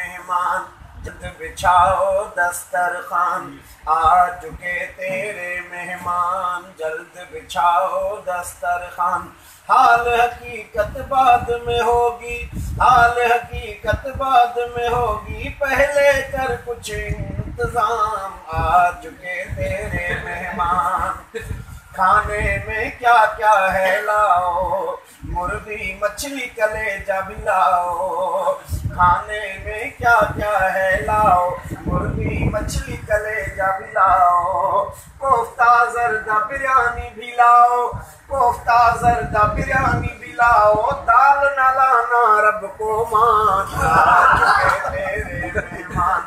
मेहमान, जल्द बिछाओ दस्तरखान, आ चुके तेरे मेहमान, जल्द बिछाओ दस्तरखान। हाल हकीकत बाद में होगी, हाल हकीकत बाद में होगी, पहले कर कुछ इंतजाम, आ चुके तेरे मेहमान। खाने में क्या क्या है लाओ, मुर्गी मछली कलेजा भी लाओ, खाने में क्या क्या है लाओ, मुर्गी मछली कलेजा भी लाओ, कोफ्ता जरदा बिरयानी भी लाओ, कोफ्ता जरदा बिरयानी भी लाओ, दाल न लाना रब को मान, आ चुके तेरे मेहमान,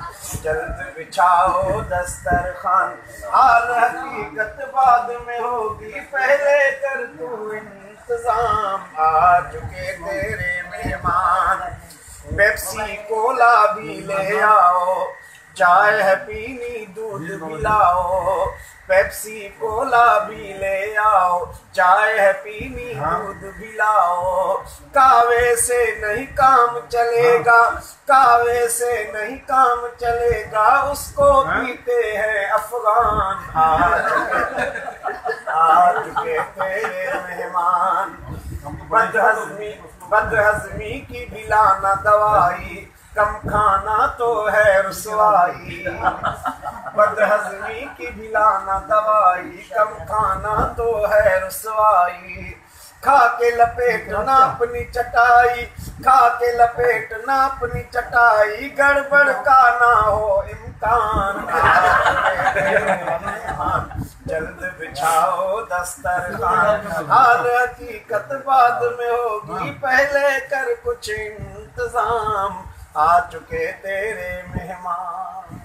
जल्द बिछाओ दस्तरखान। हाल हकीकत बाद में होगी, पहले कर तू इंतजाम, आ चुके तेरे मेहमान। पेप्सी कोला भी ले आओ, चाय है पीनी दूध भी लाओ, पेप्सी कोला भी ले आओ, चाय है पीनी दूध भी लाओ। कावे से नहीं काम चलेगा, कावे से नहीं काम चलेगा, उसको पीते हैं अफगान, आ चुके तेरे मेहमान। बदहजमी की बिलाना दवाई, कम खाना तो है रुसवाई, बदहजमी की बिलाना दवाई, कम खाना तो है रुसवाई। खा के लपेटना अपनी चटाई, खा के लपेटना अपनी चटाई, गड़बड़ का ना हो इम्कान, जल्द बिछाओ दस्तरखान। हाल हकीकत बाद में होगी, पहले कर कुछ इंतजाम, आ चुके तेरे मेहमान।